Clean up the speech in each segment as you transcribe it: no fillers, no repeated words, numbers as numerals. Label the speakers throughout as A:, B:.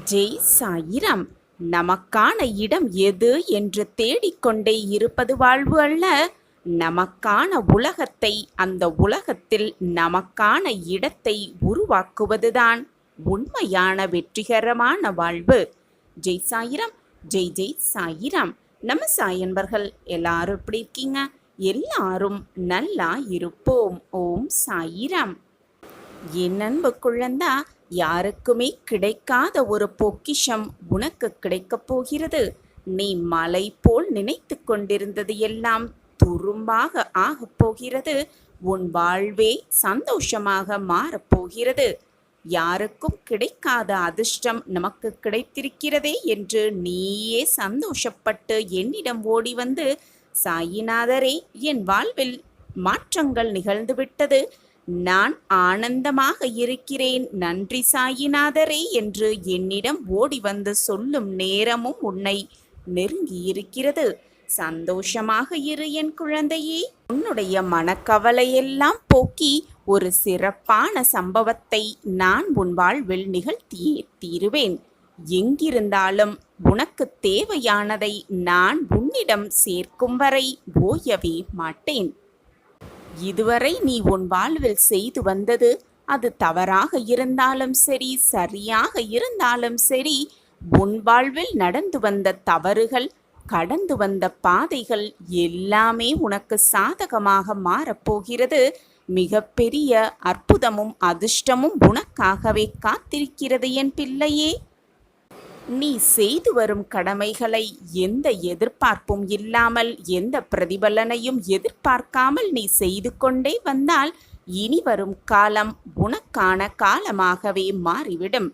A: ஜெய் சாயிராம். நமக்கான இடம் எது என்று தேடிக்கொண்டே இருப்பது வாழ்வு அல்ல. நமக்கான உலகத்தை, அந்த உலகத்தில் நமக்கான இடத்தை உருவாக்குவதுதான் உண்மையான வெற்றிகரமான வாழ்வு. ஜெய் சாயிராம். ஜெய் ஜெய் சாயிராம். நம்ம சாயன்பர்கள் எல்லாரும் எப்படி இருக்கீங்க? எல்லாரும் நல்லா இருப்போம். ஓம் சாயிராம். என் அன்பு குழந்தா, யாருக்குமே கிடைக்காத ஒரு பொக்கிஷம் உனக்கு கிடைக்கப் போகிறது. நீ மலை போல் நினைத்து கொண்டிருந்தது எல்லாம் துரும்பாக ஆகப் போகிறது. உன் வாழ்வே சந்தோஷமாக மாறப்போகிறது. யாருக்கும் கிடைக்காத அதிர்ஷ்டம் நமக்கு கிடைத்திருக்கிறதே என்று நீயே சந்தோஷப்பட்டு என்னிடம் ஓடி வந்து, சாயிநாதரே, என் வாழ்வில் மாற்றங்கள் நிகழ்ந்துவிட்டது, நான் ஆனந்தமாக இருக்கிறேன், நன்றி சாயிநாதரே என்று என்னிடம் ஓடி வந்து சொல்லும் நேரமும் உன்னை நெருங்கி இருக்கிறது. சந்தோஷமாக இரு என் குழந்தையே. உன்னுடைய மனக்கவலையெல்லாம் போக்கி ஒரு சிறப்பான சம்பவத்தை நான் உன் வாழ்வில் நிகழ்த்தியே தீருவேன். எங்கிருந்தாலும் உனக்கு தேவையானதை நான் உன்னிடம் சேர்க்கும் வரை ஓயவே மாட்டேன். இதுவரை நீ உன் வாழ்வில் செய்து வந்தது, அது தவறாக இருந்தாலும் சரி, சரியாக இருந்தாலும் சரி, உன் வாழ்வில் நடந்து வந்த தவறுகள், கடந்து வந்த பாதைகள் எல்லாமே உனக்கு சாதகமாக மாறப்போகிறது. மிகப்பெரிய அற்புதமும் அதிர்ஷ்டமும் உனக்காகவே காத்திருக்கிறது என் பிள்ளையே. நீ செய்து வரும் கடமைகளை எந்த எதிர்பார்ப்பும் இல்லாமல், எந்த பிரதிபலனையும் எதிர்பார்க்காமல் நீ செய்து கொண்டே வந்தால் இனி வரும் காலம் உனக்கான காலமாகவே மாறிவிடும்.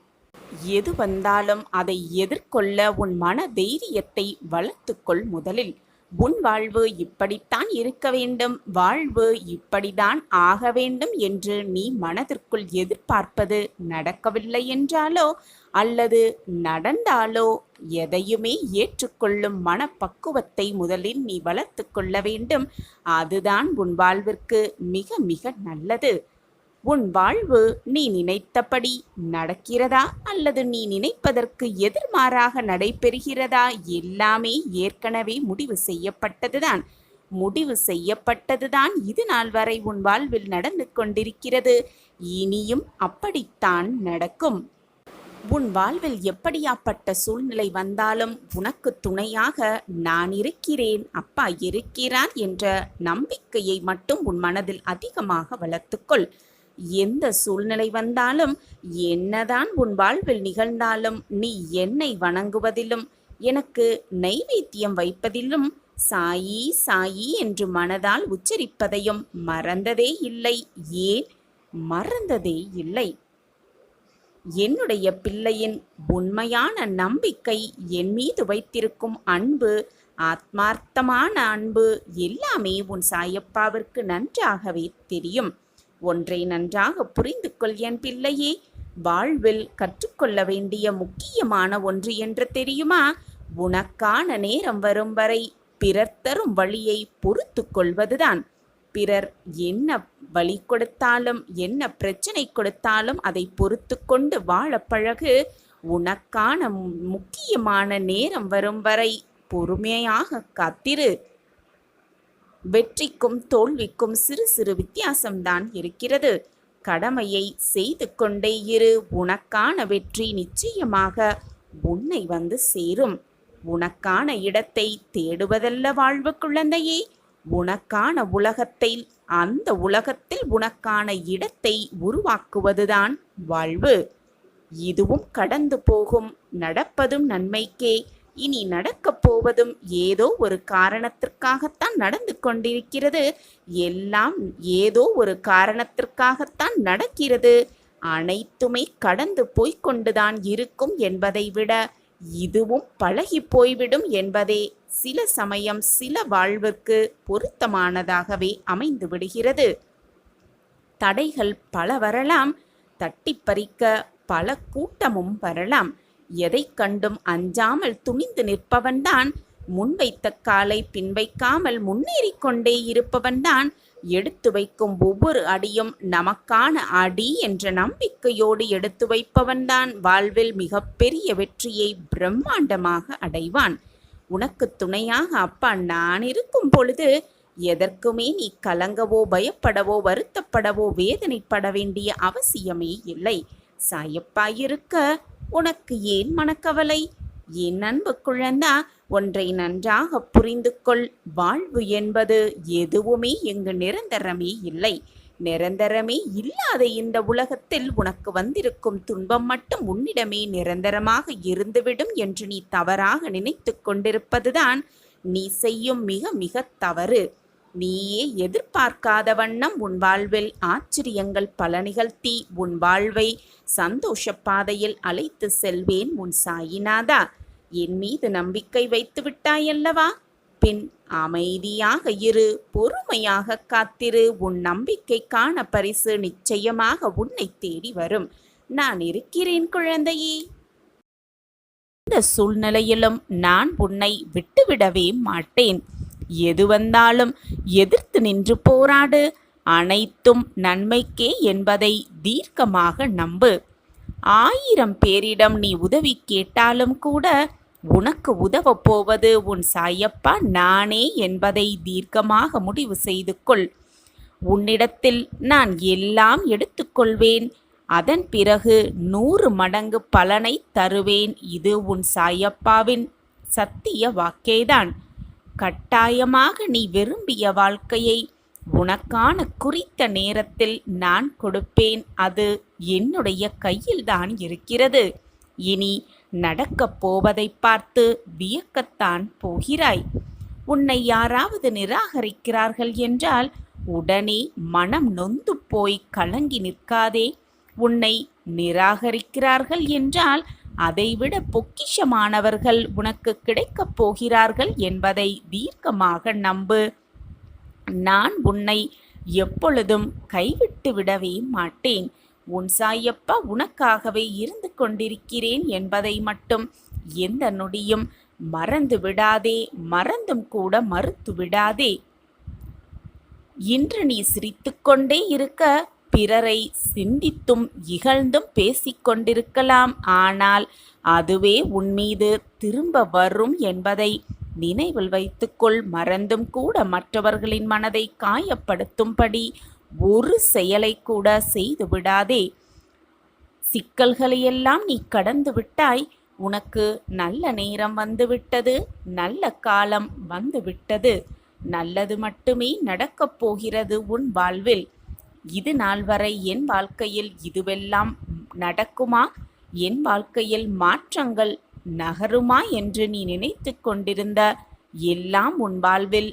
A: எது வந்தாலும் அதை எதிர்கொள்ள உன் மன தைரியத்தை வளர்த்துக்கொள். முதலில் உன் வாழ்வு இப்படித்தான் இருக்க வேண்டும், வாழ்வு இப்படித்தான் ஆக வேண்டும் என்று நீ மனதிற்குள் எதிர்பார்ப்பது நடக்கவில்லை என்றாலோ அல்லது நடந்தாலோ எதையுமே ஏற்றுக்கொள்ளும் மனப்பக்குவத்தை முதலில் நீ வளர்த்து கொள்ள வேண்டும். அதுதான் உன் வாழ்விற்கு மிக மிக நல்லது. உன் வாழ்வு நீ நினைத்தபடி நடக்கிறதா அல்லது நீ நினைப்பதற்கு எதிர்மாறாக நடைபெறுகிறதா? எல்லாமே ஏற்கனவே முடிவு செய்யப்பட்டதுதான் இது நாள் வரை உன் வாழ்வில் நடந்து கொண்டிருக்கிறது. இனியும் அப்படித்தான் நடக்கும். உன் வாழ்வில் எப்படியாப்பட்ட சூழ்நிலை வந்தாலும் உனக்கு துணையாக நான் இருக்கிறேன், அப்பா இருக்கிறார் என்ற நம்பிக்கையை மட்டும் உன் மனதில் அதிகமாக வளர்த்துக்கொள். எந்த சூழ்நிலை வந்தாலும், என்னதான் உன் வாழ்வில் நிகழ்ந்தாலும், நீ என்னை வணங்குவதிலும், எனக்கு நைவேத்தியம் வைப்பதிலும், சாயி சாயி என்று மனதால் உச்சரிப்பதையும் மறந்ததே இல்லை. ஏன் மறந்ததே இல்லை? என்னுடைய பிள்ளையின் உண்மையான நம்பிக்கை, என் மீது வைத்திருக்கும் அன்பு, ஆத்மார்த்தமான அன்பு எல்லாமே உன் சாயப்பாவிற்கு நன்றாகவே தெரியும். ஒன்றை நன்றாக புரிந்து கொள் என் பிள்ளையே. வாழ்வில் கற்றுக்கொள்ள வேண்டிய முக்கியமான ஒன்று என்று தெரியுமா? உனக்கான நேரம் வரும் வரை பிறர் தரும் வழியை பொறுத்து கொள்வதுதான். பிறர் என்ன வழி கொடுத்தாலும், என்ன பிரச்சனை கொடுத்தாலும் அதை பொறுத்து கொண்டு வாழ பழகு. உனக்கான முக்கியமான நேரம் வரும் வரை பொறுமையாக காத்திரு. வெற்றிக்கும் தோல்விக்கும் சிறு சிறு வித்தியாசம்தான் இருக்கிறது. கடமையை செய்து கொண்டே இரு. உனக்கான வெற்றி நிச்சயமாக உன்னை வந்து சேரும். உனக்கான இடத்தை தேடுவதல்ல வாழ்வு குழந்தையே, உனக்கான உலகத்தை, அந்த உலகத்தில் உனக்கான இடத்தை உருவாக்குவதுதான் வாழ்வு. இதுவும் கடந்து போகும், நடப்பதும் நன்மைக்கே. இனி நடக்கப் போவதும் ஏதோ ஒரு காரணத்திற்காகத்தான் நடந்து கொண்டிருக்கிறது. எல்லாம் ஏதோ ஒரு காரணத்திற்காகத்தான் நடக்கிறது. அனைத்துமே கடந்து போய்கொண்டுதான் இருக்கும் என்பதை விட இதுவும் பழகி போய்விடும் என்பதே சில சமயம் சில வாழ்விற்கு பொருத்தமானதாகவே அமைந்து விடுகிறது. தடைகள் பல வரலாம், தட்டி பறிக்க பல கூட்டமும் வரலாம். எதை கண்டும் அஞ்சாமல் துணிந்து நிற்பவன்தான், முன்வைத்த காலை பின்வைக்காமல் முன்னேறிக்கொண்டே இருப்பவன்தான் எடுத்து வைக்கும் ஒவ்வொரு அடியும் நமக்கான அடி என்ற நம்பிக்கையோடு எடுத்து வைப்பவன்தான் வாழ்வில் மிகப்பெரிய வெற்றியை பிரம்மாண்டமாக அடைவான். உனக்கு துணையாக அப்பா நான் இருக்கும் பொழுது எதற்குமே நீ கலங்கவோ பயப்படவோ வருத்தப்படவோ வேதனைப்பட வேண்டிய அவசியமே இல்லை. சாயப்பா இருக்க உனக்கு ஏன் மனக்கவலை? என் அன்பு குழந்தா, ஒன்றை நன்றாக புரிந்து கொள். வாழ்வு என்பது எதுவுமே இங்கு நிரந்தரமே இல்லை. நிரந்தரமே இல்லாத இந்த உலகத்தில் உனக்கு வந்திருக்கும் துன்பம் மட்டும் உன்னிடமே நிரந்தரமாக இருந்துவிடும் என்று நீ தவறாக நினைத்து கொண்டிருப்பதுதான் நீ செய்யும் மிக மிக தவறு. நீயே எதிர்பார்க்காத வண்ணம் உன் வாழ்வில் ஆச்சரியங்கள் பல நிகழ்த்தி உன் வாழ்வை சந்தோஷ பாதையில் அழைத்து செல்வேன் உன் சாயிநாதா. என் மீது நம்பிக்கை வைத்து விட்டாயல்லவா? பின் அமைதியாக இரு, பொறுமையாக காத்திரு. உன் நம்பிக்கைக்கான பரிசு நிச்சயமாக உன்னை தேடி வரும். நான் இருக்கிறேன் குழந்தையே. இந்த சூழ்நிலையிலும் நான் உன்னை விட்டுவிடவே மாட்டேன். எது வந்தாலும் எதிர்த்து நின்று போராடு. அனைத்தும் நன்மைக்கே என்பதை தீர்க்கமாக நம்பு. 1000 பேரிடம் நீ உதவி கேட்டாலும் கூட உனக்கு உதவப் போவது உன் சாயப்பா நானே என்பதை தீர்க்கமாக முடிவு செய்து கொள். உன்னிடத்தில் நான் எல்லாம் எடுத்துக்கொள்வேன். அதன் பிறகு 100 மடங்கு பலனை தருவேன். இது உன் சாயப்பாவின் சத்திய வாக்கேதான். கட்டாயமாக நீ விரும்பிய வாழ்க்கையை உனக்கான குறித்த நேரத்தில் நான் கொடுப்பேன். அது என்னுடைய கையில்தான் இருக்கிறது. இனி நடக்கப் போவதை பார்த்து வியக்கத்தான் போகிறாய். உன்னை யாராவது நிராகரிக்கிறார்கள் என்றால் உடனே மனம் நொந்து போய் கலங்கி நிற்காதே. உன்னை நிராகரிக்கிறார்கள் என்றால் அதைவிட பொக்கிஷமானவர்கள் உனக்கு கிடைக்கப் போகிறார்கள் என்பதை தீர்க்கமாக நம்பு. நான் உன்னை எப்பொழுதும் கைவிட்டு விடவே மாட்டேன். உன் சாயப்பா உனக்காகவே இருந்து கொண்டிருக்கிறேன் என்பதை மட்டும் எந்த நொடியும் மறந்து விடாதே. மறந்தும் கூட மறுத்து விடாதே. இன்று நீ சிரித்துக்கொண்டே இருக்க பிறரை சிந்தித்தும் இகழ்ந்தும் பேசிக்கொண்டிருக்கலாம். ஆனால் அதுவே உன்மீது திரும்ப வரும் என்பதை நினைவில் வைத்துக்கொள். மறந்தும் கூட மற்றவர்களின் மனதை காயப்படுத்தும்படி ஒரு செயலை கூட செய்து விடாதே. சிக்கல்களையெல்லாம் நீ கடந்து விட்டாய். உனக்கு நல்ல நேரம் வந்துவிட்டது. நல்ல காலம் வந்துவிட்டது. நல்லது மட்டுமே நடக்கப் போகிறது உன் வாழ்வில். இது நாள் வரை என் வாழ்க்கையில் இதுவெல்லாம் நடக்குமா, என் வாழ்க்கையில் மாற்றங்கள் நகருமா என்று நீ நினைத்து கொண்டிருந்த எல்லாம் உன் வாழ்வில்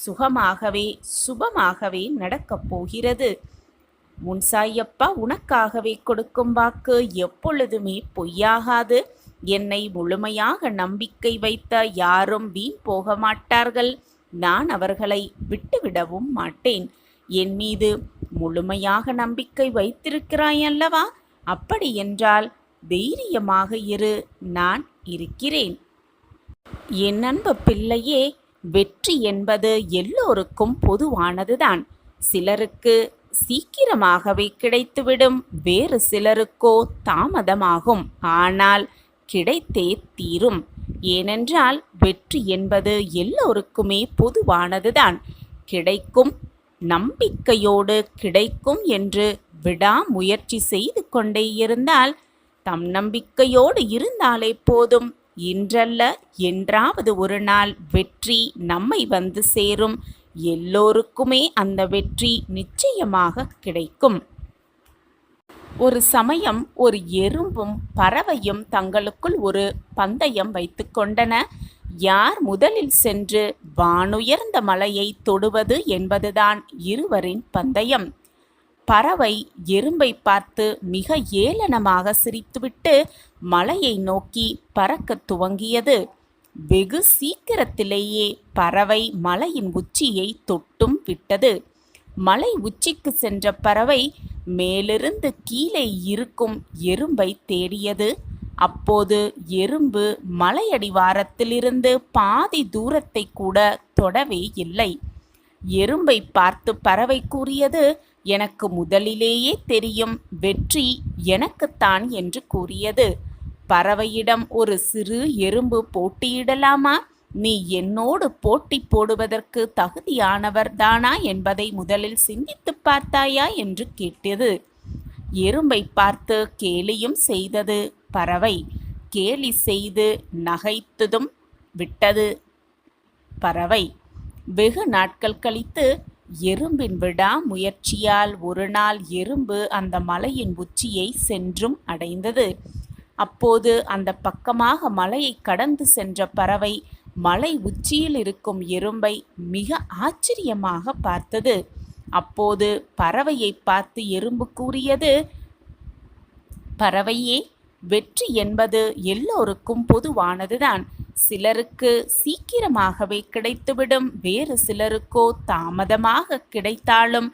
A: சுகமாகவே சுபமாகவே நடக்கப் போகிறது. உன் சாயப்பா உனக்காகவே கொடுக்கும் வாக்கு எப்பொழுதுமே பொய்யாகாது. என்னை முழுமையாக நம்பிக்கை வைத்த யாரும் வீண் போக மாட்டார்கள். நான் அவர்களை விட்டுவிடவும் மாட்டேன். என் மீது முழுமையாக நம்பிக்கை வைத்திருக்கிறாய் அல்லவா? அப்படி என்றால் தைரியமாக இரு, நான் இருக்கிறேன். என் அன்பு பிள்ளையே, வெற்றி என்பது எல்லோருக்கும் பொதுவானதுதான். சிலருக்கு சீக்கிரமாகவே கிடைத்துவிடும், வேறு சிலருக்கோ தாமதமாகும். ஆனால் கிடைத்தே தீரும். ஏனென்றால் வெற்றி என்பது எல்லோருக்குமே பொதுவானதுதான். கிடைக்கும், நம்பிக்கையோடு கிடைக்கும் என்று விடாமுயற்சி செய்து கொண்டே இருந்தால், தம் நம்பிக்கையோடு இருந்தாலே போதும். இன்றல்ல என்றாவது ஒரு நாள் வெற்றி நம்மை வந்து சேரும். எல்லோருக்குமே அந்த வெற்றி நிச்சயமாக கிடைக்கும். ஒரு சமயம் ஒரு எறும்பும் பறவையும் தங்களுக்குள் ஒரு பந்தயம் வைத்து கொண்டன. யார் முதலில் சென்று வானுயர்ந்த மலையை தொடுவது என்பதுதான் இருவரின் பந்தயம். பறவை எறும்பை பார்த்து மிக ஏளனமாக சிரித்துவிட்டு மலையை நோக்கி பறக்கத் துவங்கியது. வெகு சீக்கிரத்திலேயே பறவை மலையின் உச்சியை தொட்டும் விட்டது. மலை உச்சிக்கு சென்ற பறவை மேலிருந்து கீழே இருக்கும் எறும்பை தேடியது. அப்போது எறும்பு மலையடிவாரத்திலிருந்து பாதி தூரத்தை கூட தொடவே இல்லை. எறும்பை பார்த்து பறவை கூறியது, எனக்கு முதலிலேயே தெரியும், வெற்றி எனக்குத்தான் என்று கூறியது. பறவையிடம் ஒரு சிறு எறும்பு போட்டியிடலாமா? நீ என்னோடு போட்டி போடுவதற்கு தகுதியானவர் தானா என்பதை முதலில் சிந்தித்துப் பார்த்தாயா என்று கேட்டது. எறும்பை பார்த்து கேலியும் செய்தது பறவை. கேலி செய்து நகைத்ததும் விட்டது பறவை. வெகு நாட்கள் கழித்து எறும்பின் விடாமுயற்சியால் ஒரு நாள் எறும்பு அந்த மலையின் உச்சியை சென்றும் அடைந்தது. அப்போது அந்த பக்கமாக மலையை கடந்து சென்ற பறவை மலை உச்சியில் இருக்கும் எறும்பை மிக ஆச்சரியமாக பார்த்தது. அப்போது பறவையை பார்த்து எறும்பு கூறியது, பறவையே, வெற்றி என்பது எல்லோருக்கும் பொதுவானதுதான். சிலருக்கு சீக்கிரமாகவே கிடைத்துவிடும், வேறு சிலருக்கோ தாமதமாக கிடைத்தாலும்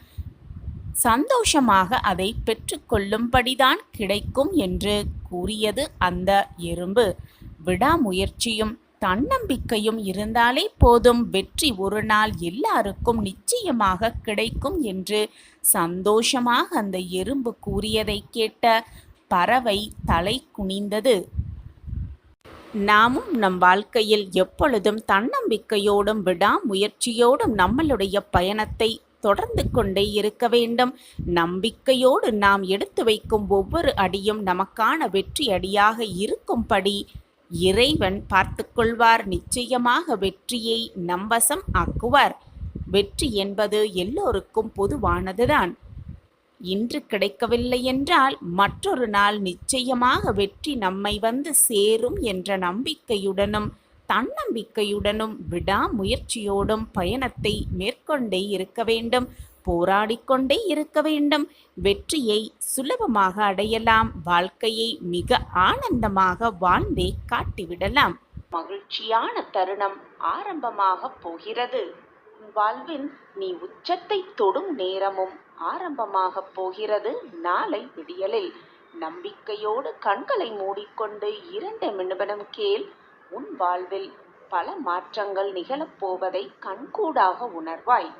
A: சந்தோஷமாக அதை பெற்றுக்கொள்ளும்படிதான் கிடைக்கும் என்று கூறியது அந்த எறும்பு. விடாமுயற்சியும் தன்னம்பிக்கையும் இருந்தாலே போதும், வெற்றி ஒரு நாள் எல்லாருக்கும் நிச்சயமாக கிடைக்கும் என்று சந்தோஷமாக அந்த எறும்பு கூறியதை கேட்ட பறவை தலை குனிந்தது. நாமும் நம் வாழ்க்கையில் எப்பொழுதும் தன்னம்பிக்கையோடும் விடாமுயற்சியோடும் நம்மளுடைய பயணத்தை தொடர்ந்து கொண்டே இருக்க வேண்டும். நம்பிக்கையோடு நாம் எடுத்து வைக்கும் ஒவ்வொரு அடியும் நமக்கான வெற்றி அடியாக இருக்கும்படி இறைவன் பார்த்து கொள்வார். நிச்சயமாக வெற்றியை நம்பசம் ஆக்குவார். வெற்றி என்பது எல்லோருக்கும் பொதுவானதுதான். இன்று கிடைக்கவில்லை என்றால் மற்றொரு நாள் நிச்சயமாக வெற்றி நம்மை வந்து சேரும் என்ற நம்பிக்கையுடனும் தன்னம்பிக்கையுடனும் விடாமுயற்சியோடும் பயணத்தை மேற்கொண்டே இருக்க வேண்டும். போராடிக்கொண்டே இருக்க வேண்டும். வெற்றியை சுலபமாக அடையலாம். வாழ்க்கையை மிக ஆனந்தமாக வாழ்ந்தே காட்டிவிடலாம். மகிழ்ச்சியான தருணம் ஆரம்பமாக போகிறது. வாழ்வில் நீ உச்சத்தை தொடும் நேரமும் ஆரம்பமாக போகிறது. நாளை விடியலில் நம்பிக்கையோடு கண்களை மூடிக்கொண்டு 2 நிமிடம் கேள். உன் வாழ்வில் பல மாற்றங்கள் நிகழப்போவதை கண்கூடாக உணர்வாய்.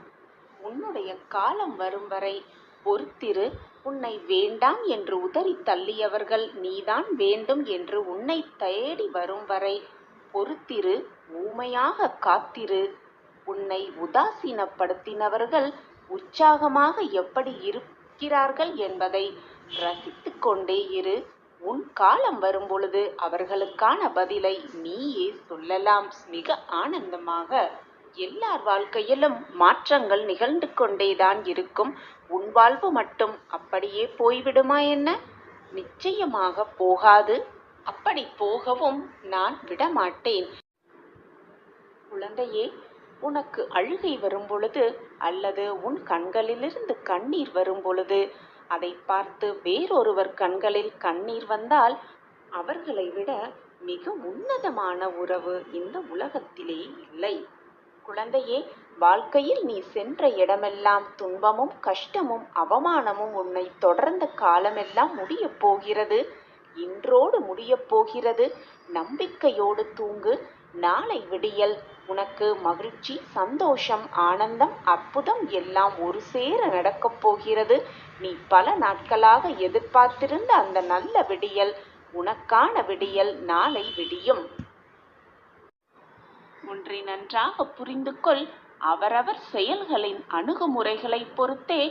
A: உன்னுடைய காலம் வரும் வரை பொறுத்திரு. உன்னை வேண்டாம் என்று உதறி தள்ளியவர்கள் நீதான் வேண்டும் என்று உன்னை தேடி வரும் வரை பொறுத்திரு. ஊமையாக காத்திரு. உன்னை உதாசீனப்படுத்தினவர்கள் உற்சாகமாக எப்படி இருக்கிறார்கள் என்பதை ரசித்து கொண்டே இரு. உன் காலம் வரும்பொழுது அவர்களுக்கான பதிலை நீயே சொல்லலாம். மிக ஆனந்தமாக. எல்லார் வாழ்க்கையிலும் மாற்றங்கள் நிகழ்ந்து கொண்டேதான் இருக்கும். உன் வாழ்வு மட்டும் அப்படியே போய்விடுமா என்ன? நிச்சயமாக போகாது. அப்படி போகவும் நான் விடமாட்டேன். குழந்தையே, உனக்கு அழுகை வரும்பொழுது அல்லது உன் கண்களிலிருந்து கண்ணீர் வரும்பொழுது அதை பார்த்து வேறொருவர் கண்களில் கண்ணீர் வந்தால் அவர்களை விட மிக உன்னதமான உறவு இந்த உலகத்திலே இல்லை. குழந்தையே, வாழ்க்கையில் நீ சென்ற இடமெல்லாம் துன்பமும் கஷ்டமும் அவமானமும் உன்னை தொடர்ந்த காலமெல்லாம் முடியப் போகிறது. இன்றோடு முடியப் போகிறது. நம்பிக்கையோடு தூங்கு. நாளை விடியல் உனக்கு மகிழ்ச்சி, சந்தோஷம், ஆனந்தம், அற்புதம் எல்லாம் ஒரு சேர நடக்கப் போகிறது. நீ பல நாட்களாக எதிர்பார்த்திருந்த அந்த நல்ல விடியல், உனக்கான விடியல் நாளை விடியும். ஒன்றை நன்றாக புரிந்து கொள். அவரவர் செயல்களின் அணுகுமுறைகளை பொறுத்தே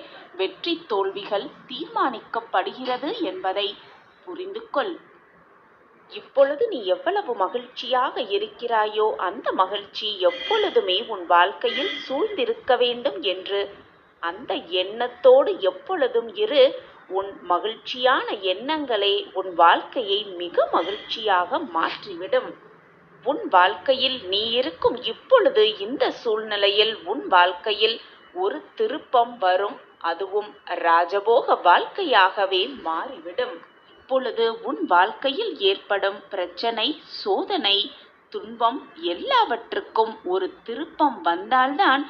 A: வெற்றி தோல்விகள் தீர்மானிக்கப்படுகிறது என்பதை புரிந்து கொள். இப்பொழுது நீ எவ்வளவு மகிழ்ச்சியாக இருக்கிறாயோ அந்த மகிழ்ச்சி எப்பொழுதுமே உன் வாழ்க்கையில் சூழ்ந்திருக்க வேண்டும் என்று அந்த எண்ணத்தோடு எப்பொழுதும் இரு. உன் மகிழ்ச்சியான எண்ணங்களே உன் வாழ்க்கையை மிக மகிழ்ச்சியாக மாற்றிவிடும். உன் வாழ்க்கையில் நீ இருக்கும் இப்பொழுது இந்த சூழ்நிலையில் உன் வாழ்க்கையில் ஒரு திருப்பம் வரும். அதுவும் ராஜபோக வாழ்க்கையாகவே மாறிவிடும். இப்பொழுது உன் வாழ்க்கையில் ஏற்படும் பிரச்சனை, சோதனை, துன்பம் எல்லாவற்றுக்கும் ஒரு திருப்பம் வந்தால்தான்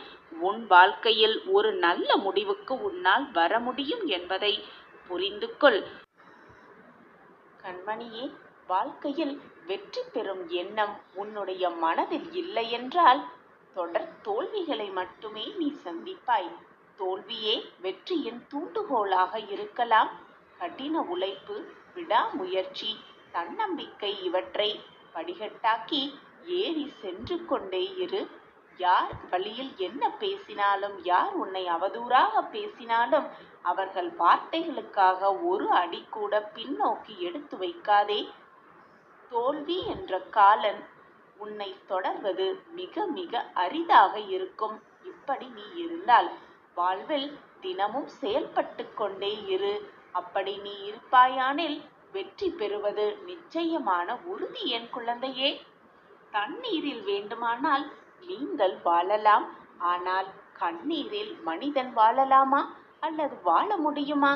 A: உன் வாழ்க்கையில் ஒரு நல்ல முடிவுக்கு உன்னால் வர முடியும் என்பதை புரிந்து கொள். கண்மணியே, வாழ்க்கையில் வெற்றி பெறும் எண்ணம் உன்னுடைய மனதில் இல்லை என்றால் தொடர் தோல்விகளை மட்டுமே நீ சந்திப்பாய். தோல்வியே வெற்றியின் தூண்டுகோலாக இருக்கலாம். கடின உழைப்பு, விடாமுயற்சி, தன்னம்பிக்கை இவற்றை படிகட்டாக்கி ஏறி சென்று கொண்டே இரு. யார் வழியில் என்ன பேசினாலும், யார் உன்னை அவதூறாக பேசினாலும் அவர்கள் வார்த்தைகளுக்காக ஒரு அடி கூட பின்னோக்கி எடுத்து வைக்காதே. தோல்வி என்ற காலன் உன்னை தொடர்வது மிக மிக அரிதாக இருக்கும். இப்படி நீ இருந்தால் வாழ்வில் தினமும் செயல்பட்டு கொண்டே இரு. அப்படி நீ இருப்பாயானில் வெற்றி பெறுவது நிச்சயமான உறுதி என் குழந்தையே. தண்ணீரில் வேண்டுமானால் நீங்கள் வாழலாம். ஆனால் கண்ணீரில் மனிதன் வாழலாமா அல்லது வாழ முடியுமா?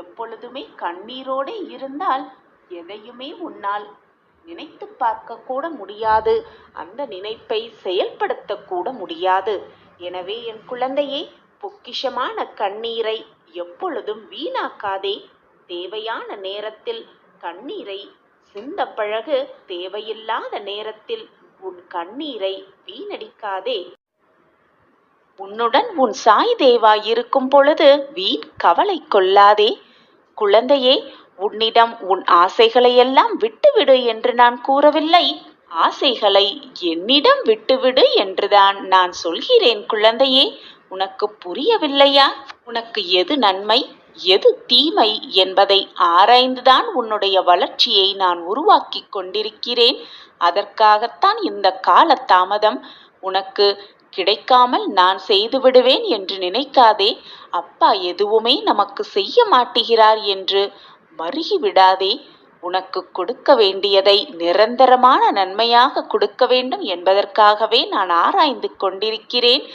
A: எப்பொழுதுமே கண்ணீரோடு இருந்தால் எதையுமே உன்னால் நினைத்து பார்க்க கூட முடியாது. அந்த நினைப்பை செயல்படுத்த கூட முடியாது. எனவே என் குழந்தையே, பொக்கிஷமான கண்ணீரை எப்பொழுதும் வீணாக்காதே. தேவையான நேரத்தில் கண்ணீரை சிந்த பழகு. தேவையில்லாத நேரத்தில் உன் கண்ணீரை வீணடிக்காதே. உன்னுடன் உன் சாய் தேவா இருக்கும் பொழுது வீண் கவலை கொள்ளாதே. குழந்தையே, உன்னிடம் உன் ஆசைகளையெல்லாம் விட்டுவிடு என்று நான் கூறவில்லை. ஆசைகளை என்னிடம் விட்டுவிடு என்றுதான் நான் சொல்கிறேன் குழந்தையே. உனக்கு புரியவில்லையா? உனக்கு எது நன்மை, எது தீமை என்பதை ஆராய்ந்துதான் உன்னுடைய வளர்ச்சியை நான் உருவாக்கி கொண்டிருக்கிறேன். அதற்காகத்தான் இந்த கால தாமதம். உனக்கு கிடைக்காமல் நான் செய்து விடுவேன் என்று நினைக்காதே. அப்பா எதுவுமே நமக்கு செய்ய மாட்டுகிறார் என்று மருகி விடாதே. உனக்கு கொடுக்க வேண்டியதை நிரந்தரமான நன்மையாக கொடுக்க வேண்டும் என்பதற்காகவே நான் ஆராய்ந்து கொண்டிருக்கிறேன்.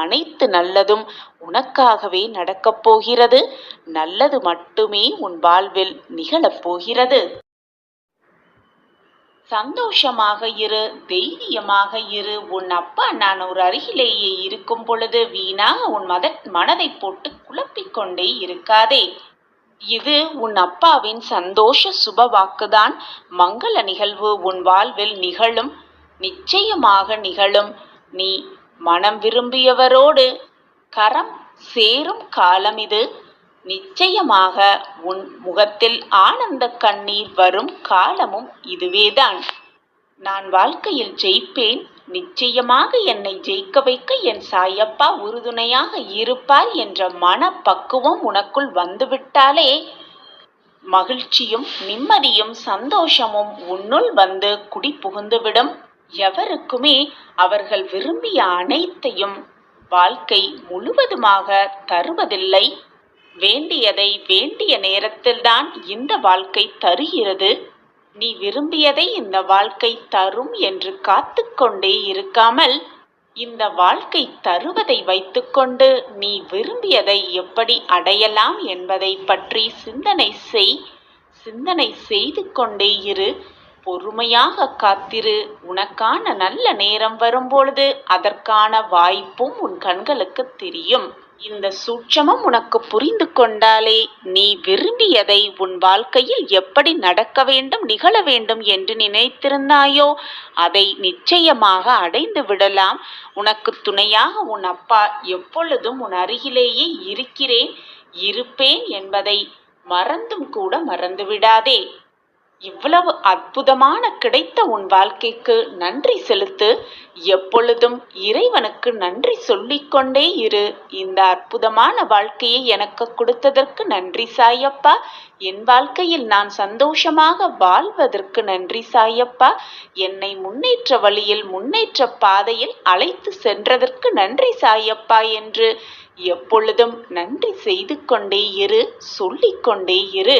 A: அனைத்து நல்லதும் உனக்காகவே நடக்கப் போகிறது. நல்லது மட்டுமே உன் வாழ்வில் நிகழப் போகிறது. சந்தோஷமாக இரு, தைரியமாக இரு. உன் அப்பா நான் ஒரு அருகிலேயே இருக்கும் பொழுது வீணாக உன் மனதை போட்டு குழப்பிக்கொண்டே இருக்காதே. இது உன் அப்பாவின் சந்தோஷ சுப வாக்குதான். மங்கள நிகழ்வு உன் வாழ்வில் நிகழும், நிச்சயமாக நிகழும். நீ மனம் விரும்பியவரோடு கரம் சேரும் காலம் இது. நிச்சயமாக உன் முகத்தில் ஆனந்த கண்ணீர் வரும் காலமும் இதுவேதான். நான் வாழ்க்கையில் ஜெயிப்பேன். நிச்சயமாக என்னை ஜெயிக்க வைக்க என் சாயப்பா உறுதுணையாக இருப்பார் என்ற மனப்பக்குவம் உனக்குள் வந்துவிட்டாலே மகிழ்ச்சியும் நிம்மதியும் சந்தோஷமும் உன்னுள் வந்து குடி புகுந்துவிடும். எவருக்குமே அவர்கள் விரும்பிய அனைத்தையும் வாழ்க்கை முழுவதுமாக தருவதில்லை. வேண்டியதை வேண்டிய நேரத்தில்தான் இந்த வாழ்க்கை தருகிறது. நீ விரும்பியதை இந்த வாழ்க்கை தரும் என்று காத்து கொண்டே இருக்காமல், இந்த வாழ்க்கை தருவதை வைத்துக்கொண்டு நீ விரும்பியதை எப்படி அடையலாம் என்பதை பற்றி சிந்தனை செய்து கொண்டே இரு. பொறுமையாக காத்திரு. உனக்கான நல்ல நேரம் வரும்பொழுது அதற்கான வாய்ப்பும் உன் கண்களுக்கு தெரியும். இந்த சூட்சமம் உனக்கு புரிந்து கொண்டாலே நீ விரும்பியதை உன் வாழ்க்கையில் எப்படி நடக்க வேண்டும், நிகழ வேண்டும் என்று நினைத்திருந்தாயோ அதை நிச்சயமாக அடைந்து விடலாம். உனக்கு துணையாக உன் அப்பா எப்பொழுதும் உன் அருகிலேயே இருப்பேன் என்பதை மறந்தும் கூட மறந்துவிடாதே. இவ்வளவு அற்புதமான கிடைத்த உன் வாழ்க்கைக்கு நன்றி செலுத்து. எப்பொழுதும் இறைவனுக்கு நன்றி சொல்லிக்கொண்டே இரு. இந்த அற்புதமான வாழ்க்கையை எனக்கு கொடுத்ததற்கு நன்றி சாயப்பா. என் வாழ்க்கையில் நான் சந்தோஷமாக வாழ்வதற்கு நன்றி சாயப்பா. என்னை முன்னேற்ற வழியில், முன்னேற்ற பாதையில் அழைத்து சென்றதற்கு நன்றி சாயப்பா என்று எப்பொழுதும் நன்றி செய்து கொண்டே இரு, சொல்லிக்கொண்டே இரு.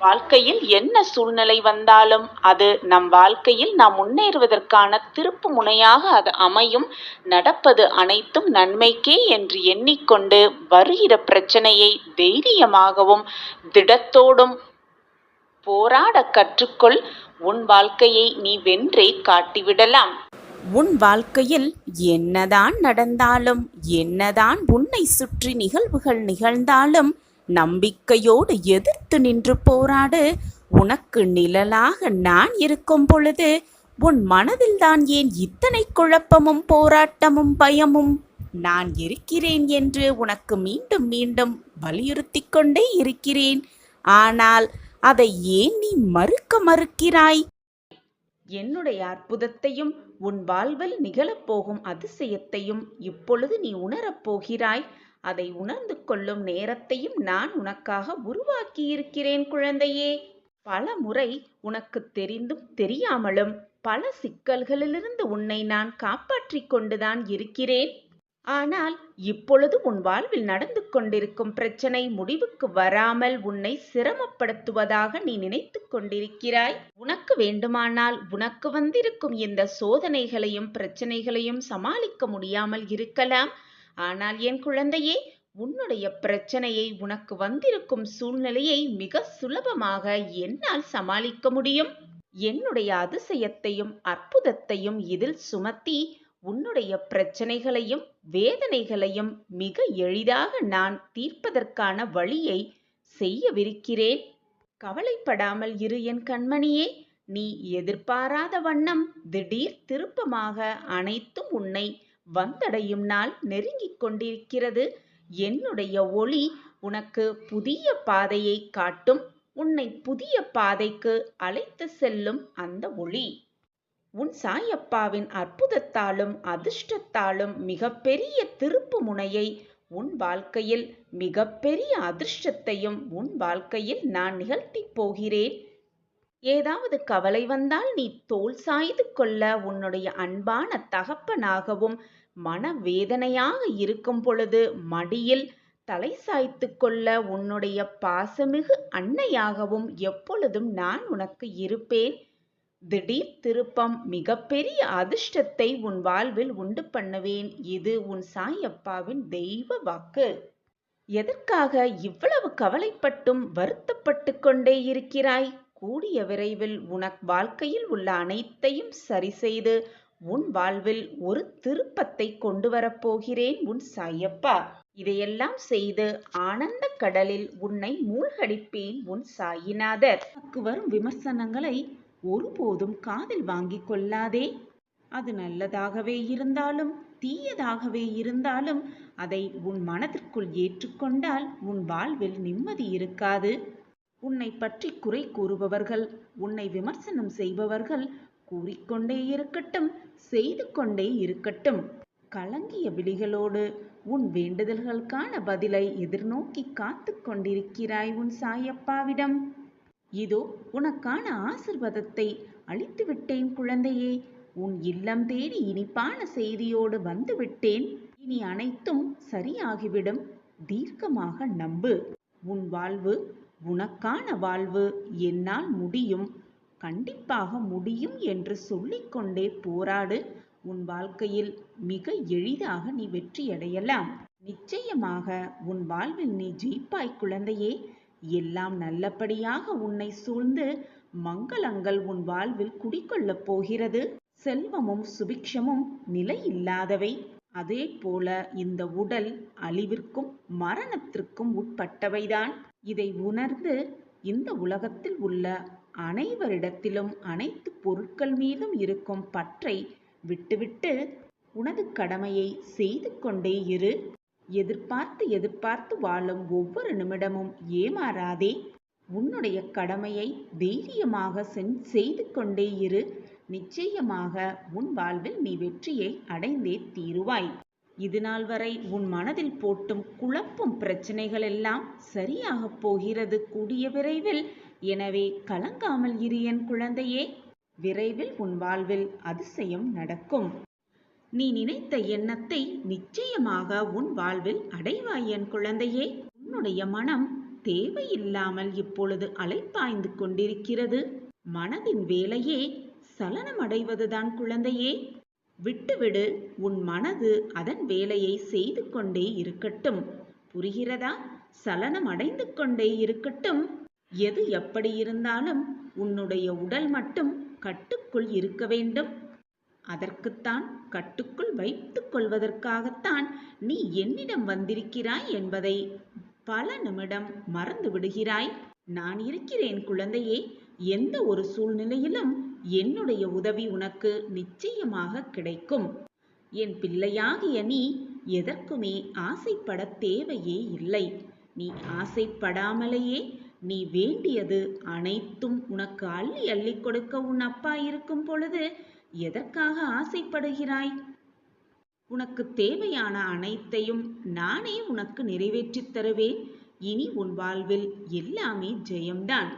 A: வாழ்க்கையில் என்ன சூழ்நிலை வந்தாலும் அது நம் வாழ்க்கையில் நாம் முன்னேறுவதற்கான திருப்பு முனையாக அது அமையும். நடப்பது அனைத்தும் நன்மைக்கே என்று எண்ணிக்கொண்டு வருகிற பிரச்சனையை தைரியமாகவும் திடத்தோடும் போராட கற்றுக்கொள். உன் வாழ்க்கையை நீ வென்றே காட்டிவிடலாம்.
B: உன் வாழ்க்கையில் என்னதான் நடந்தாலும், என்னதான் உன்னை சுற்றி நிகழ்வுகள் நிகழ்ந்தாலும் நம்பிக்கையோடு எதிர்த்து நின்று போராடு. உனக்கு நிழலாக நான் இருக்கும் பொழுது உன் மனதில்தான் ஏன் இத்தனை குழப்பமும் போராட்டமும் பயமும்? நான் இருக்கிறேன் என்று உனக்கு மீண்டும் மீண்டும் வலியுறுத்திக் கொண்டே இருக்கிறேன். ஆனால் அதை ஏன் நீ மறுக்கிறாய்? என்னுடைய அற்புதத்தையும் உன் வாழ்வில் நிகழப்போகும் அதிசயத்தையும் இப்பொழுது நீ உணரப் போகிறாய். அதை உணர்ந்து கொள்ளும் நேரத்தையும் நான் உனக்காக உருவாக்கியிருக்கிறேன் குழந்தையே. பல முறை உனக்கு தெரிந்தும் தெரியாமலும் பல சிக்கல்களிலிருந்து உன்னை நான் காப்பாற்றிக் கொண்டுதான் இருக்கிறேன். ஆனால் இப்பொழுது உன் வாழ்வில் நடந்து கொண்டிருக்கும் பிரச்சனை முடிவுக்கு வராமல் உன்னை சிரமப்படுத்துவதாக நீ நினைத்து கொண்டிருக்கிறாய். உனக்கு வேண்டுமானால் உனக்கு வந்திருக்கும் இந்த சோதனைகளையும் பிரச்சனைகளையும் சமாளிக்க முடியாமல் இருக்கலாம். ஆனால் என் குழந்தையே, உன்னுடைய பிரச்சனையை, உனக்கு வந்திருக்கும் சூழ்நிலையை மிக சுலபமாக என்னால் சமாளிக்க முடியும். என்னுடைய அதிசயத்தையும் அற்புதத்தையும் இதில் சுமத்தி உன்னுடைய பிரச்சனைகளையும் வேதனைகளையும் மிக எளிதாக நான் தீர்ப்பதற்கான வழியை செய்யவிருக்கிறேன். கவலைப்படாமல் இரு என் கண்மணியே. நீ எதிர்பாராத வண்ணம் திடீர் திருப்பமாக அனைத்தும் உன்னை வந்தடையும் நாள் நெருங்கிக் கொண்டிருக்கிறது. என்னுடைய ஒளி உனக்கு புதிய பாதையை காட்டும். உன்னை புதிய பாதைக்கு அழைத்து செல்லும் அந்த ஒளி உன் சாயப்பாவின் அற்புதத்தாலும் அதிர்ஷ்டத்தாலும் மிகப்பெரிய திருப்பு முனையை உன் வாழ்க்கையில், மிகப்பெரிய அதிர்ஷ்டத்தையும் உன் வாழ்க்கையில் நான் நிகழ்த்திப் போகிறேன். ஏதாவது கவலை வந்தால் நீ தோள் சாய்து கொள்ள உன்னுடைய அன்பான தகப்பனாகவும், மனவேதனையாக இருக்கும் பொழுது மடியில் தலை சாய்த்து கொள்ள உன்னுடைய பாசமிகு அன்னையாகவும் எப்பொழுதும் நான் உனக்கு இருப்பேன். திடீர் திருப்பம் மிகப்பெரிய அதிர்ஷ்டத்தை உன் வாழ்வில் உண்டு பண்ணுவேன். இது உன் சாயப்பாவின் தெய்வ வாக்கு. எதற்காக இவ்வளவு கவலைப்பட்டும் வருத்தப்பட்டு கொண்டே இருக்கிறாய்? கூடிய விரைவில் உனக்கு வாழ்க்கையில் உள்ள அனைத்தையும் சரி செய்து உன் வாழ்வில் ஒரு திருப்பத்தை கொண்டு வரப்போகிறேன் உன் சாயப்பா. இதையெல்லாம் செய்து ஆனந்த கடலில் உன்னை மூழ்கடிப்பேன் உன் சாயிநாதர். உனக்கு வரும் விமர்சனங்களை ஒருபோதும் காதில் வாங்கிக் கொள்ளாதே. அது நல்லதாகவே இருந்தாலும் தீயதாகவே இருந்தாலும் அதை உன் மனதிற்குள் ஏற்றுக்கொண்டால் உன் வாழ்வில் நிம்மதி இருக்காது. உன்னை பற்றி குறை கூறுபவர்கள், உன்னை விமர்சனம் செய்பவர்கள் கூறிக்கொண்டே இருக்கட்டும், செய்து கொண்டே இருக்கட்டும். கலங்கிய விழிகளோடு உன் வேண்டுதல்களுக்கான பதிலை எதிர்நோக்கி காத்து கொண்டிருக்கிறாய் உன் சாயப்பாவிடம். இதோ உனக்கான ஆசிர்வாதத்தை அளித்து விட்டேன் குழந்தையே. உன் இல்லம் தேடி இனிப்பான செய்தியோடு வந்து விட்டேன். இனி அனைத்தும் சரியாகிவிடும். தீர்க்கமாக நம்பு. உன் வாழ்வு, உனக்கான வாழ்வு என்னால் முடியும், கண்டிப்பாக முடியும் என்று சொல்லிக்கொண்டே போராடு. உன் வாழ்க்கையில் மிக எளிதாக நீ வெற்றியடையலாம். நிச்சயமாக உன் வாழ்வில் நீ ஜெயிப்பாய் குழந்தையே. எல்லாம் நல்லபடியாக உன்னை சூழ்ந்து மங்களங்கள் உன் வாழ்வில் குடிக்கொள்ளப் போகிறது. செல்வமும் சுபிக்ஷமும் நிலையில்லாதவை. அதே போல இந்த உடல் அழிவிற்கும் மரணத்திற்கும் உட்பட்டவைதான். இதை உணர்ந்து இந்த உலகத்தில் உள்ள அனைவரிடத்திலும் அனைத்து பொருட்கள் மீதும் இருக்கும் பற்றை விட்டுவிட்டு உனது கடமையை செய்து கொண்டே இரு. எதிர்பார்த்து எதிர்பார்த்து வாழும் ஒவ்வொரு நிமிடமும் ஏமாறாதே. உன்னுடைய கடமையை தைரியமாக செய்து கொண்டே இரு. நிச்சயமாக உன் வாழ்வில் நீ வெற்றியை அடைந்தே தீருவாய். இதுநாள் வரை உன் மனதில் போட்டும் குழப்பும் பிரச்சனைகள் எல்லாம் சரியாக போகிறது கூடிய விரைவில். எனவே கலங்காமல் இரு என் குழந்தையே. விரைவில் உன் வாழ்வில் அதிசயம் நடக்கும். நீ நினைத்த எண்ணத்தை நிச்சயமாக உன் வாழ்வில் அடைவாய் என் குழந்தையே. உன்னுடைய மனம் தேவையில்லாமல் இப்பொழுது அலைப்பாய்ந்து கொண்டிருக்கிறது. மனதின் வேலையே சலனமடைவதுதான் குழந்தையே. விட்டுவிடு. உன் மனது அதன் வேலையை செய்து கொண்டே இருக்கட்டும். புரிகிறதா? சலனம் அடைந்து கொண்டே இருக்கட்டும். எது எப்படி இருந்தாலும் உன்னுடைய உடல் மட்டும் கட்டுக்குள் இருக்க வேண்டும். அதற்குத்தான், கட்டுக்குள் வைத்துக் கொள்வதற்காகத்தான் நீ என்னிடம் வந்திருக்கிறாய் என்பதை பல நிமிடம் மறந்து விடுகிறாய். நான் இருக்கிறேன் குழந்தையே. எந்த ஒரு சூழ்நிலையிலும் என்னுடைய உதவி உனக்கு நிச்சயமாக கிடைக்கும். என் பிள்ளையாகிய நீ எதற்குமே ஆசைப்பட தேவையே இல்லை. நீ ஆசைப்படாமலேயே நீ வேண்டியது அனைத்தும் உனக்கு அள்ளி அள்ளி கொடுக்க உன் அப்பா இருக்கும் பொழுது எதற்காக ஆசைப்படுகிறாய்? உனக்கு தேவையான அனைத்தையும் நானே உனக்கு நிறைவேற்றித் தருவேன். இனி உன் வாழ்வில் எல்லாமே ஜெயம்தான்.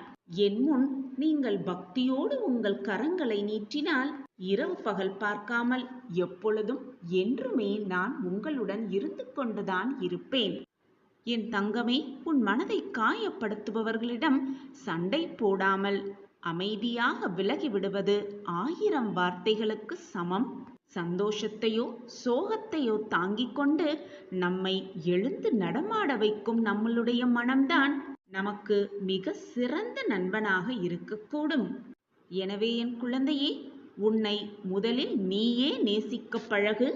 B: என் முன் நீங்கள் பக்தியோடு உங்கள் கரங்களை நீட்டினால் இரவு பகல் பார்க்காமல் எப்பொழுதும் என்றுமே நான் உங்களுடன் இருந்து கொண்டுதான் இருப்பேன். என் தங்கமே, உன் மனதை காயப்படுத்துபவர்களிடம் சண்டை போடாமல் அமைதியாக விலகி விடுவது 1000 வார்த்தைகளுக்கு சமம். சந்தோஷத்தையோ சோகத்தையோ தாங்கிக் கொண்டு நம்மை எழுந்து நடமாட வைக்கும் நம்மளுடைய மனம்தான் நமக்கு மிக சிறந்த நண்பனாக இருக்கக்கூடும். எனவே என் குழந்தையே, உன்னை முதலில் நீயே நேசிக்க பழகு.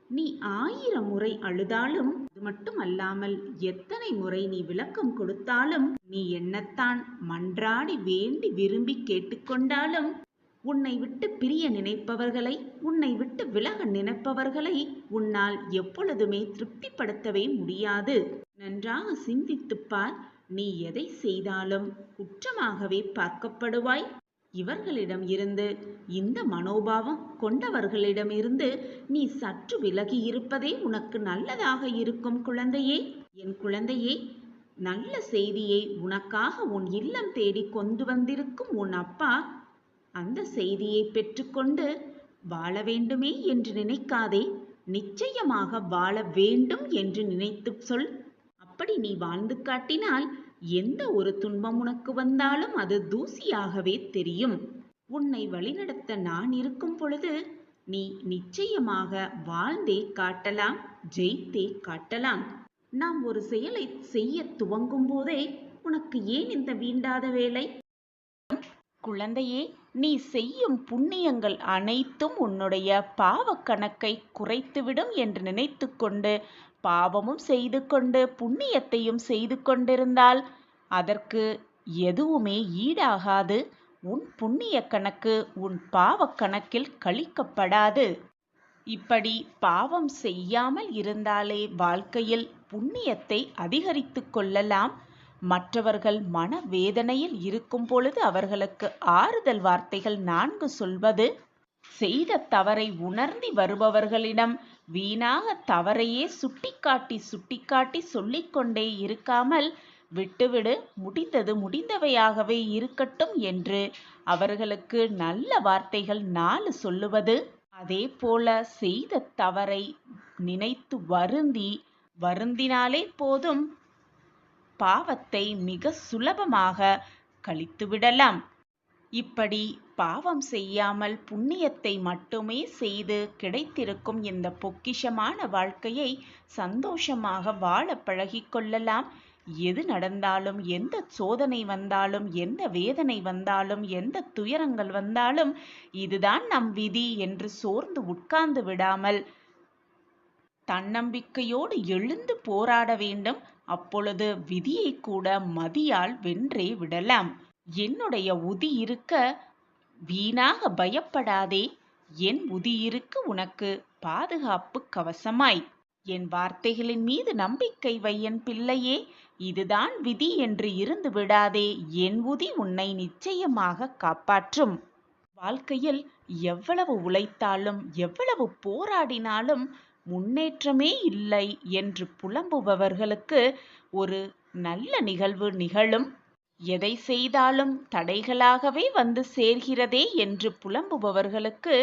B: நீ 1000 முறை அழுதாலும், அது மட்டும் அல்லாமல் எத்தனை முறை நீ விளக்கம் கொடுத்தாலும், நீ என்னத்தான் மன்றாடி வேண்டி விரும்பி கேட்டுக்கொண்டாலும், உன்னை விட்டு பிரிய நினைப்பவர்களை, உன்னை விட்டு விலக நினைப்பவர்களை உன்னால் எப்பொழுதுமே திருப்திப்படுத்தவே முடியாது. நன்றாக சிந்தித்துப் பார். நீ எதை செய்தாலும் குற்றமாகவே பார்க்கப்படுவாய். இவர்களிடம் இருந்து, இந்த மனோபாவம் கொண்டவர்களிடமிருந்து நீ சற்று விலகி இருப்பதே உனக்கு நல்லதாக இருக்கும் குழந்தையே. என் குழந்தையே, நல்ல செய்தியை உனக்காக உன் இல்லம் தேடி கொண்டு வந்திருக்கும் உன் அப்பா அந்த செய்தியை பெற்றுக்கொண்டு வாழ வேண்டுமே என்று நினைக்காதே. நிச்சயமாக வாழ வேண்டும் என்று நினைத்து சொல். அப்படி நீ வாழ்ந்து காட்டினால் எந்த ஒரு துன்பம் உனக்கு வந்தாலும் அது தூசியாகவே தெரியும். உன்னை வழிநடத்த நான் இருக்கும் பொழுது நீ நிச்சயமாக வாழ்ந்தே காட்டலாம், ஜெயித்தே காட்டலாம். நாம் ஒரு செயலை செய்ய துவங்கும் போதே உனக்கு ஏன் இந்த வீண்டாத வேலை? குழந்தையே, நீ செய்யும் புண்ணியங்கள் அனைத்தும் உன்னுடைய பாவ கணக்கை குறைத்துவிடும் என்று நினைத்து கொண்டு பாவமும் செய்து கொண்டு புண்ணியத்தையும் செய்து கொண்டிருந்தால் அதற்கு எதுவுமே ஈடாகாது. உன் புண்ணிய கணக்கு உன் பாவ கணக்கில் கழிக்கப்படாது. இப்படி பாவம் செய்யாமல் இருந்தாலே வாழ்க்கையில் புண்ணியத்தை அதிகரித்து கொள்ளலாம். மற்றவர்கள் மனவேதனையில் இருக்கும் பொழுது அவர்களுக்கு ஆறுதல் வார்த்தைகள் 4 சொல்வது, செய்த தவறை உணர்ந்து வருபவர்களிடம் வீணாக தவறையே சுட்டிக்காட்டி சொல்லிக்கொண்டே இருக்காமல் விட்டுவிடு, முடிந்தது முடிந்தவையாகவே இருக்கட்டும் என்று அவர்களுக்கு நல்ல வார்த்தைகள் 4 சொல்லுவது. அதே போல செய்த தவறை நினைத்து வருந்தினாலே போதும், பாவத்தை மிக சுலபமாக கழித்துவிடலாம். இப்படி பாவம் செய்யாமல் புண்ணியத்தை மட்டுமே செய்து கிடைத்திருக்கும் இந்த பொக்கிஷமான வாழ்க்கையை சந்தோஷமாக வாழ பழகிக்கொள்ளலாம். எது நடந்தாலும், எந்த சோதனை வந்தாலும், எந்த வேதனை வந்தாலும், எந்த துயரங்கள் வந்தாலும் இதுதான் நம் விதி என்று சோர்ந்து உட்கார்ந்து விடாமல் தன்னம்பிக்கையோடு எழுந்து போராட வேண்டும். அப்பொழுது விதியை கூட மதியால் வென்றே விடலாம். என்னுடைய உதி இருக்க வீணாக பயப்படாதே. என் உதி இருக்க உனக்கு பாதுகாப்பு கவசமாய். என் வார்த்தைகளின் மீது நம்பிக்கை வை என் பிள்ளையே. இதுதான் விதி என்று இருந்து விடாதே. என் உதி உன்னை நிச்சயமாக காப்பாற்றும். வாழ்க்கையில் எவ்வளவு உழைத்தாலும் எவ்வளவு போராடினாலும் முன்னேற்றமே இல்லை என்று புலம்புபவர்களுக்கு ஒரு நல்ல நிகழ்வு நிகழும். எதை செய்தாலும் தடைகளாகவே வந்து சேர்கிறதே என்று புலம்புபவர்களுக்கு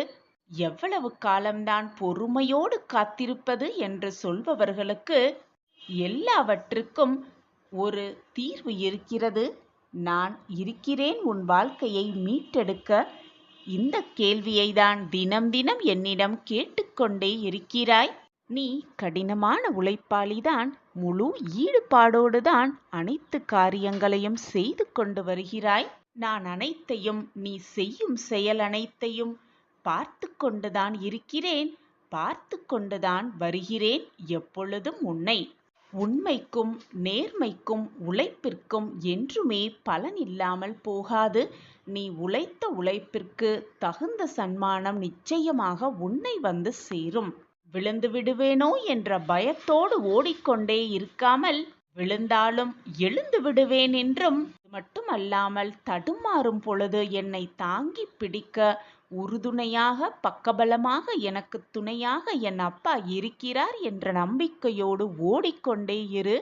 B: எவ்வளவு காலம்தான் பொறுமையோடு காத்திருப்பது என்று சொல்பவர்களுக்கு எல்லாவற்றுக்கும் ஒரு தீர்வு இருக்கிறது. நான் இருக்கிறேன் உன் வாழ்க்கையை மீட்டெடுக்க. இந்த கேள்வியை தான் தினம் தினம் என்னிடம் கேட்டுக்கொண்டே இருக்கிறாய். நீ கடினமான உழைப்பாளிதான். முழு ஈடுபாடோடுதான் அனைத்து காரியங்களையும் செய்து கொண்டு வருகிறாய். நான் அனைத்தையும், நீ செய்யும் செயல் அனைத்தையும் பார்த்து கொண்டுதான் இருக்கிறேன், பார்த்து கொண்டுதான் வருகிறேன். எப்பொழுதும் உன்னை உண்மைக்கும் நேர்மைக்கும் உழைப்பிற்கும் என்றுமே பலன் இல்லாமல் போகாது. நீ உழைத்த உழைப்பிற்கு தகுந்த சன்மானம் நிச்சயமாக உன்னை வந்து சேரும். விழுந்து விடுவேனோ என்ற பயத்தோடு ஓடிக்கொண்டே இருக்காமல், விழுந்தாலும் எழுந்து விடுவேன் என்றும், மட்டுமல்லாமல் தடுமாறும் பொழுது என்னை தாங்கி பிடிக்க உறுதுணையாக பக்கபலமாக எனக்கு துணையாக என் அப்பா இருக்கிறார் என்ற நம்பிக்கையோடு ஓடிக்கொண்டே இரு.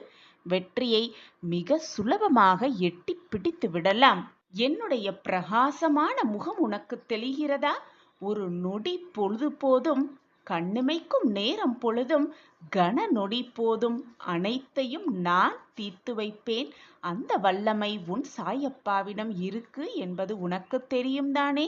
B: வெற்றியை மிக சுலபமாக எட்டி பிடித்து விடலாம். என்னுடைய பிரகாசமான முகம் உனக்கு தெரிகிறதா? ஒரு நொடி பொழுது போதும், கண்ணிமைக்கும் நேரம் பொழுதும், கன நொடி போதும், அனைத்தையும் நான் தீர்த்து வைப்பேன். அந்த வல்லமை உன் சாயப்பாவிடம் இருக்கு என்பது உனக்கு தெரியும் தானே?